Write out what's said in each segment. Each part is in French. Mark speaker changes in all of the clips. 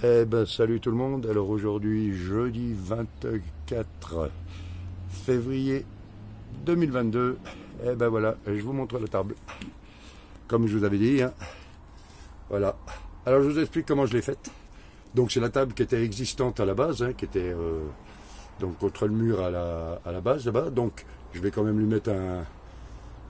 Speaker 1: Eh ben salut tout le monde, alors aujourd'hui jeudi 24 février 2022, eh ben voilà, je vous montre la table, comme je vous avais dit, hein. Voilà, alors je vous explique comment je l'ai faite. Donc c'est la table qui était existante à la base, hein, qui était donc contre le mur à la base là-bas, donc je vais quand même lui mettre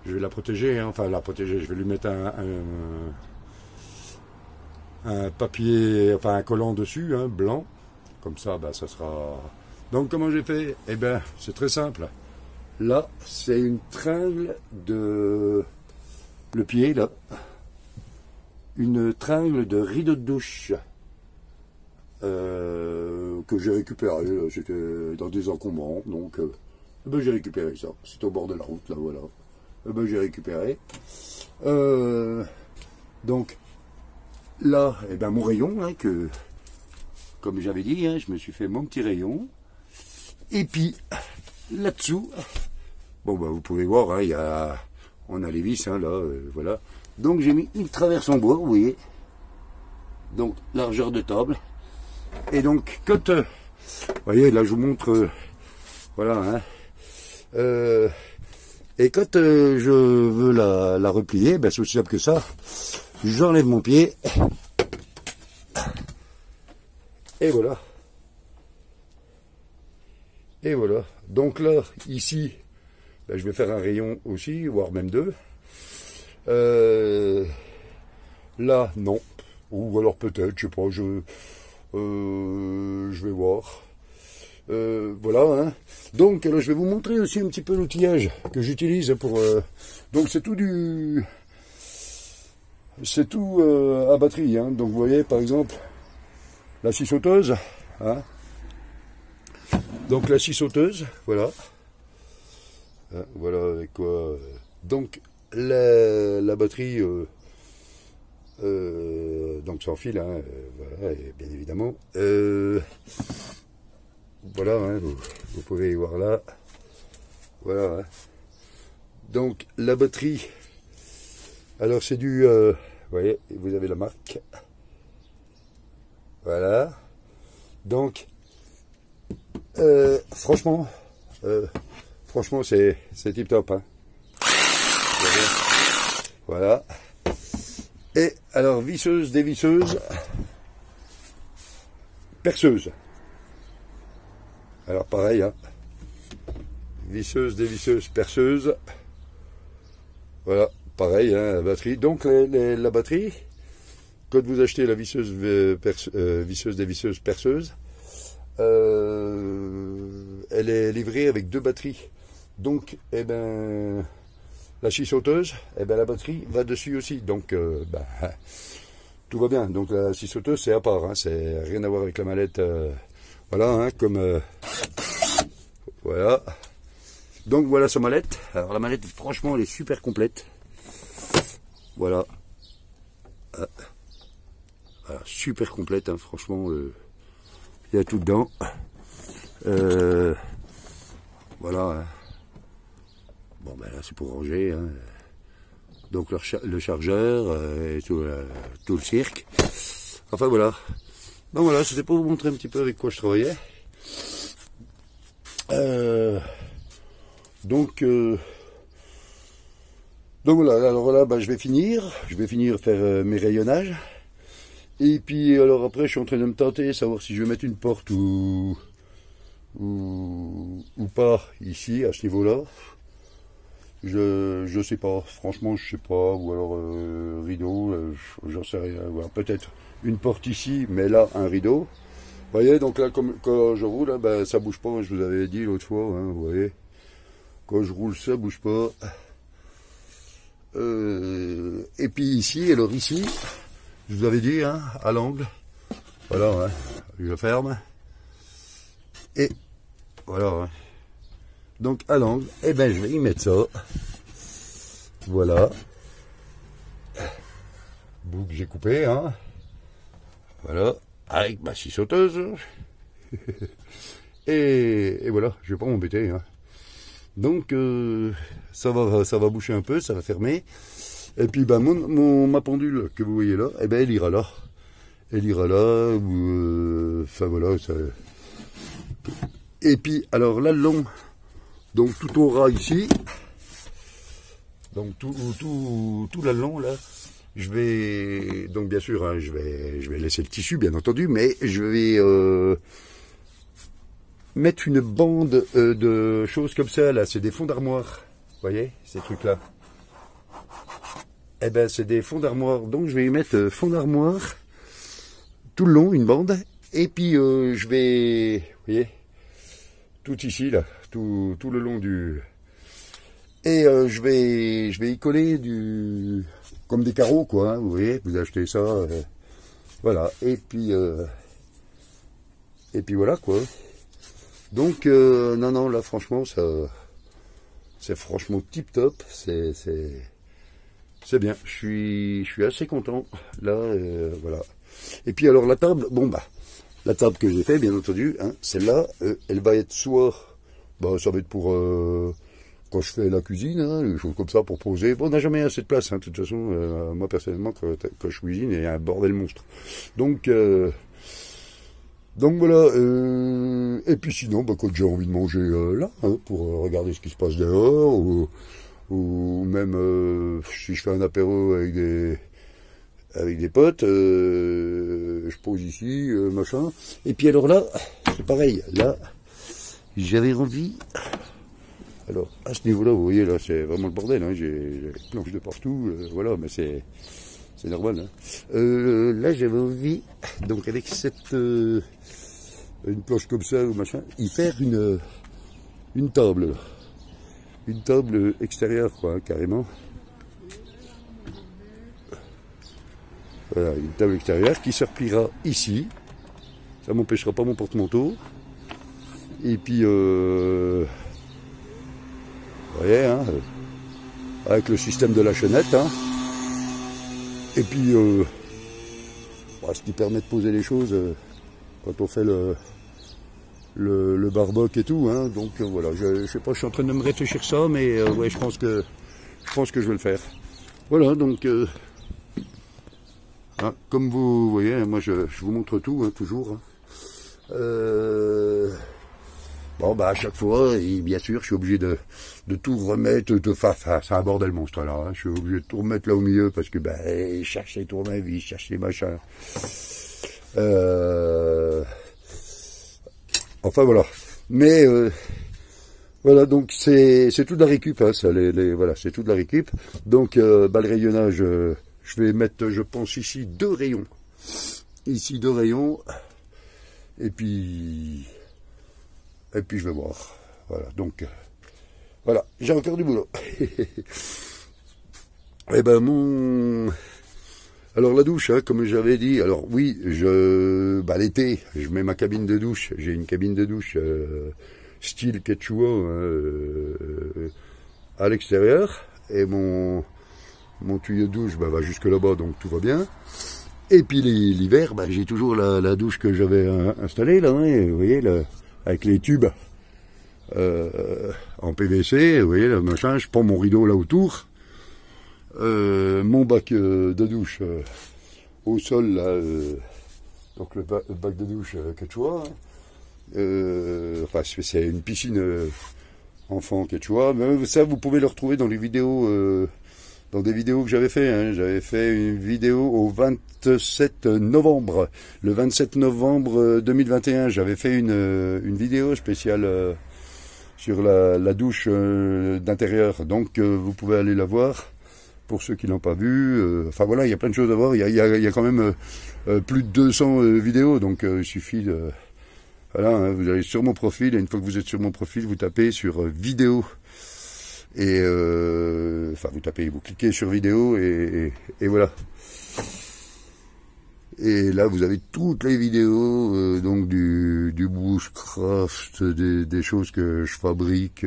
Speaker 1: je vais la protéger, hein, enfin la protéger, je vais lui mettre un papier, enfin un collant dessus, hein, blanc, comme ça, ben, ça sera... Donc comment j'ai fait? Eh bien, c'est très simple. Là, c'est une tringle de... Le pied, là. Une tringle de rideau de douche que j'ai récupéré. C'était dans des encombrants, donc eh ben, j'ai récupéré ça. C'est au bord de la route, là, voilà. Eh ben, j'ai récupéré. Donc, là, eh ben, mon rayon, hein, que, comme j'avais dit, hein, je me suis fait mon petit rayon. Et puis, là-dessous, bon, bah, vous pouvez voir, hein, on a les vis, hein, là, voilà. Donc, j'ai mis une traverse en bois, vous voyez. Donc, largeur de table. Et donc, quand, vous voyez, là, je vous montre, voilà, hein. Et quand je veux la replier, ben, c'est aussi simple que ça. J'enlève mon pied. Et voilà. Et voilà. Donc là, ici, ben, je vais faire un rayon aussi, voire même deux. Là, non. Ou alors peut-être, je sais pas, je vais voir. Voilà, hein. Donc, alors, je vais vous montrer aussi un petit peu l'outillage que j'utilise pour... donc, c'est tout à batterie, hein. Donc vous voyez par exemple la scie sauteuse, hein. Donc la scie sauteuse, voilà, voilà avec quoi. Donc la batterie, donc sans fil, hein, voilà, et bien évidemment, voilà, hein, vous pouvez y voir là, voilà, hein. Donc la batterie, alors c'est du vous voyez, vous avez la marque. Voilà. Donc, franchement, c'est tip top, hein. Voilà. Et alors, visseuse, dévisseuse, perceuse. Alors, pareil, hein. Visseuse, dévisseuse, perceuse. Voilà. Pareil, hein, la batterie. Donc la batterie, quand vous achetez la visseuse, dévisseuse, perceuse, elle est livrée avec deux batteries. Donc, eh ben, la scie sauteuse, eh ben, la batterie va dessus aussi. Donc, ben, tout va bien. Donc la scie sauteuse, c'est à part. Hein, c'est rien à voir avec la mallette. Voilà, hein, comme... voilà. Donc voilà sa mallette. Alors la mallette, franchement, elle est super complète. Voilà. Voilà, super complète, hein, franchement, il y a tout dedans. Voilà. Hein. Bon, ben là, c'est pour ranger. Hein. Donc, le chargeur, et tout le cirque. Enfin, voilà. Donc, voilà, c'était pour vous montrer un petit peu avec quoi je travaillais. Donc voilà, alors là, bah, je vais finir faire mes rayonnages. Et puis alors après, je suis en train de me tenter, savoir si je vais mettre une porte ou pas ici, à ce niveau-là. Je sais pas, franchement, je sais pas, ou alors rideau, j'en sais rien. Voilà, peut-être une porte ici, mais là, un rideau. Vous voyez, donc là, quand je roule, là, bah, ça bouge pas, je vous avais dit l'autre fois, hein, vous voyez. Quand je roule, ça bouge pas. Et puis ici, alors ici, je vous avais dit, hein, à l'angle, voilà, hein, je ferme, et voilà, hein. Donc à l'angle, eh ben je vais y mettre ça, voilà, bout que j'ai coupé, hein, voilà, avec ma scie sauteuse, et voilà, je vais pas m'embêter, hein. Donc ça va boucher un peu, ça va fermer. Et puis ben, ma pendule que vous voyez là, eh ben, elle ira là. elle ira là, ou enfin voilà, ça... Et puis, alors là, le long, donc tout au ras ici, donc tout là le long, là, je vais, donc bien sûr, hein, je vais laisser le tissu, bien entendu, mais je vais mettre une bande de choses comme ça, là, c'est des fonds d'armoire, vous voyez, ces trucs-là. Eh ben, c'est des fonds d'armoire, donc je vais y mettre fond d'armoire, tout le long, une bande, et puis je vais, vous voyez, tout ici, là, tout le long du... Et je vais y coller comme des carreaux, quoi, hein, vous voyez, vous achetez ça, voilà, et puis voilà, quoi. Donc, non, là, franchement, ça, c'est franchement tip-top, c'est bien, je suis assez content, là, voilà. Et puis alors, la table, bon, bah, la table que j'ai fait, bien entendu, hein, celle-là, elle va être soit, bah, ça va être pour quand je fais la cuisine, hein, des choses comme ça pour poser. Bon, on n'a jamais assez de place, hein, de toute façon, moi personnellement, quand je cuisine, il y a un bordel monstre. Donc voilà, et puis sinon, bah, quand j'ai envie de manger là, hein, pour regarder ce qui se passe dehors, ou même si je fais un apéro avec des potes, je pose ici, machin. Et puis alors là, c'est pareil, là, j'avais envie... Alors, à ce niveau-là, vous voyez, là, c'est vraiment le bordel, hein, j'ai des planches de partout, voilà, mais c'est normal, hein. Là, j'avais envie, donc avec cette... une planche comme ça, ou machin, y faire une table, extérieure, quoi, hein, carrément. Voilà, une table extérieure qui se repliera ici. Ça m'empêchera pas mon porte-manteau. Et puis, vous voyez, hein, avec le système de la chenette. Hein. Et puis, bah, ce qui permet de poser les choses quand on fait le barbecue et tout. Hein. Donc voilà, je sais pas, je suis en train de me réfléchir ça, mais ouais, je pense que je vais le faire. Voilà, donc... hein, comme vous voyez, moi je vous montre tout, hein, toujours. Hein. Bon, bah à chaque fois, et bien sûr, je suis obligé de tout remettre. C'est un bordel monstre là. Hein. Je suis obligé de tout remettre là au milieu parce que bah, je cherche les tournevis, je cherche les machins. Enfin voilà. Mais voilà, donc c'est tout de la récup. Hein, ça, voilà, c'est tout de la récup. Donc bah, le rayonnage. Je vais mettre, je pense, ici 2 rayons. Ici 2 rayons. Et puis je vais voir. Voilà, donc, voilà, j'ai encore du boulot. Eh ben, alors la douche, hein, comme j'avais dit, alors oui, bah, l'été, je mets ma cabine de douche. J'ai une cabine de douche style Quechua à l'extérieur. Et mon tuyau de douche bah, va jusque là-bas, donc tout va bien. Et puis l'hiver, bah, j'ai toujours la douche que j'avais installée, là, hein, vous voyez, là, avec les tubes en PVC, vous voyez, le machin, je prends mon rideau là autour, mon bac de douche au sol, là, donc le bac de douche Quechua, enfin c'est une piscine enfant Quechua, mais ça vous pouvez le retrouver dans les vidéos... dans des vidéos que j'avais fait, hein. J'avais fait une vidéo au 27 novembre, le 27 novembre 2021, j'avais fait une vidéo spéciale sur la douche d'intérieur, donc vous pouvez aller la voir, pour ceux qui l'ont pas vu, enfin voilà, il y a plein de choses à voir, il y a quand même plus de 200 vidéos, donc il suffit de... Voilà, hein, vous allez sur mon profil, et une fois que vous êtes sur mon profil, vous tapez sur vidéo. Et enfin vous cliquez sur vidéo et voilà. Et là vous avez toutes les vidéos donc du bushcraft, des choses que je fabrique,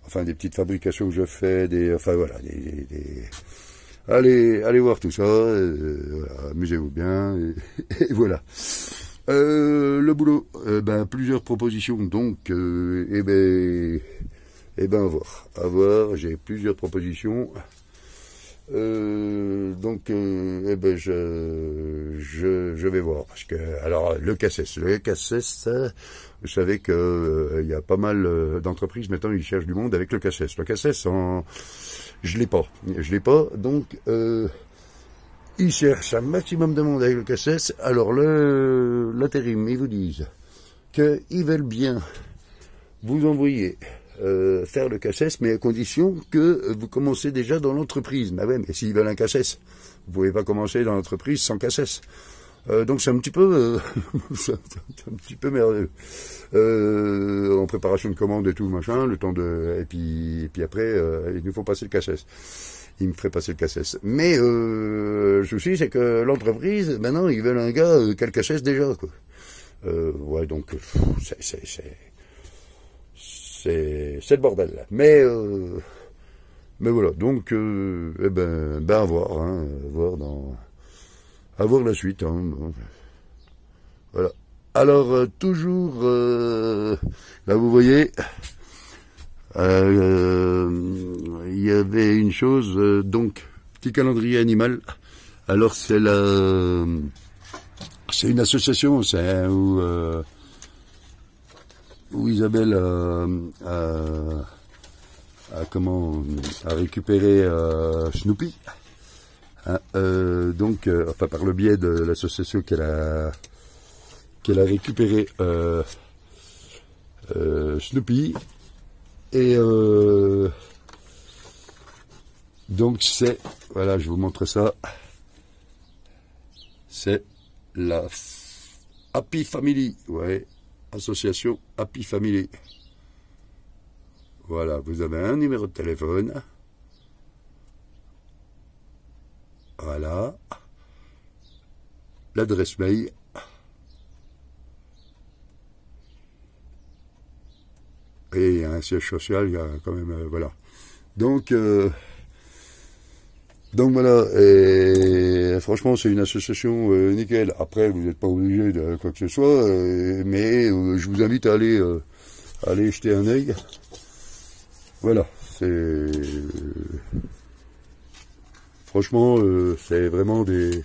Speaker 1: enfin des petites fabrications que je fais, enfin voilà, allez voir tout ça, voilà, amusez-vous bien et voilà. Le boulot, ben plusieurs propositions donc eh ben à voir, j'ai plusieurs propositions. Eh ben je vais voir parce que alors le cassis, vous savez que il y a pas mal d'entreprises maintenant ils cherchent du monde avec le cassis. Le cassis, je l'ai pas, donc ils cherchent un maximum de monde avec le cassis. Alors l'intérim, ils vous disent qu'ils veulent bien vous envoyer faire le CACES, mais à condition que vous commencez déjà dans l'entreprise. Bah ouais, mais s'ils veulent un CACES, vous pouvez pas commencer dans l'entreprise sans CACES. Donc c'est un petit peu, c'est un petit peu merveilleux. En préparation de commande et tout machin, le temps de, et puis après, il nous faut passer le CACES. Il me ferait passer le CACES. Mais le souci, c'est que l'entreprise, maintenant, ils veulent un gars qui a le CACES déjà, quoi. Ouais, donc c'est le bordel là. Mais voilà, donc à voir, hein, à voir la suite. Hein, bon. Voilà. Alors toujours là vous voyez, il y avait une chose, donc petit calendrier animal. Alors c'est une association, c'est où Isabelle a récupéré Snoopy, hein, enfin par le biais de l'association qu'elle a récupéré Snoopy, et donc c'est, voilà, je vous montre ça, c'est la Happy Family, ouais. Association Happy Family. Voilà, vous avez un numéro de téléphone. Voilà. L'adresse mail. Et un siège social, il y a quand même, voilà. Donc voilà, et franchement c'est une association nickel. Après vous n'êtes pas obligé de quoi que ce soit, mais je vous invite à aller jeter un œil. Voilà, c'est franchement c'est vraiment des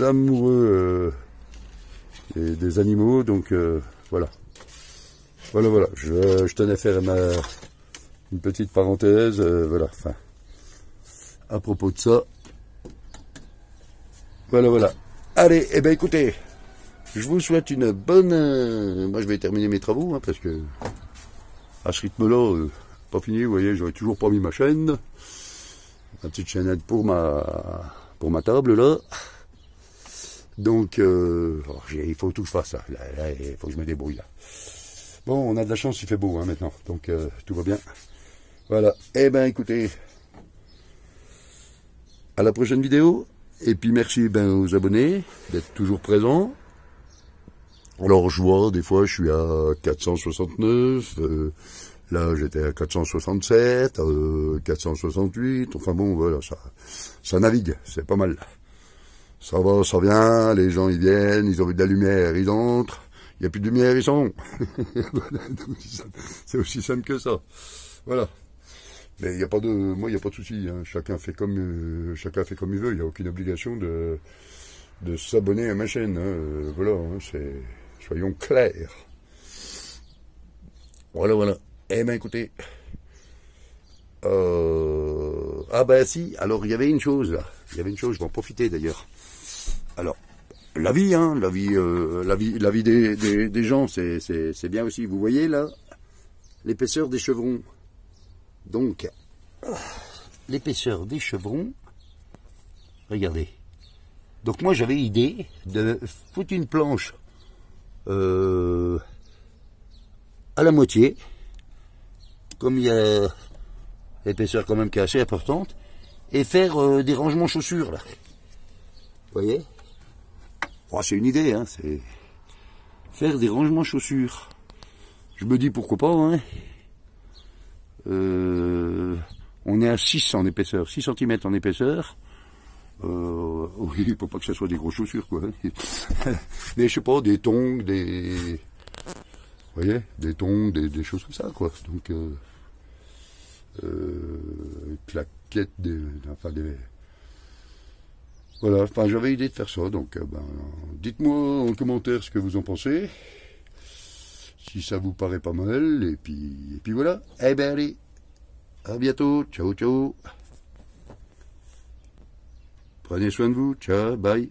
Speaker 1: amoureux des animaux, donc voilà. Voilà, je tenais à faire une petite parenthèse, voilà, enfin. À propos de ça, voilà. Allez, eh ben écoutez, je vous souhaite une bonne... moi je vais terminer mes travaux, hein, parce que à ce rythme-là, pas fini, vous voyez, j'aurais toujours pas mis ma chaîne, ma petite chaînette pour ma table là. Donc, il faut tout que je fasse, là. Là, il faut que je me débrouille là. Bon, on a de la chance, il fait beau hein, maintenant, donc tout va bien. Voilà, eh ben écoutez, à la prochaine vidéo, et puis merci aux abonnés d'être toujours présents. Alors je vois, des fois je suis à 469, là j'étais à 467, 468, enfin bon voilà, ça navigue, c'est pas mal. Ça va, ça vient, les gens ils viennent, ils ont vu de la lumière, ils entrent, il n'y a plus de lumière, ils sont. C'est aussi simple que ça. Voilà. Mais il n'y a pas de, moi il n'y a pas de souci, hein. Chacun fait comme il veut, il n'y a aucune obligation de s'abonner à ma chaîne, hein. Voilà, hein, soyons clairs. Voilà. Eh ben écoutez, ah ben si, alors il y avait une chose là, je vais en profiter d'ailleurs. Alors, la vie, hein, la vie des gens, c'est bien aussi. Vous voyez là, l'épaisseur des chevrons. Donc, l'épaisseur des chevrons, regardez. Donc moi j'avais idée de foutre une planche à la moitié, comme il y a l'épaisseur quand même qui est assez importante, et faire des rangements chaussures là. Vous voyez? Oh, c'est une idée, hein, c'est faire des rangements chaussures. Je me dis pourquoi pas, hein. On est à 6 en épaisseur, 6 cm en épaisseur. Oui, il faut pas que ça soit des grosses chaussures, quoi. Mais je sais pas, des tongs, vous voyez, des tongs, des choses comme ça, quoi. Donc, quête voilà, enfin j'avais idée de faire ça, donc dites-moi en commentaire ce que vous en pensez, si ça vous paraît pas mal, et puis voilà. Eh ben allez, à bientôt, ciao ciao. Prenez soin de vous, ciao, bye.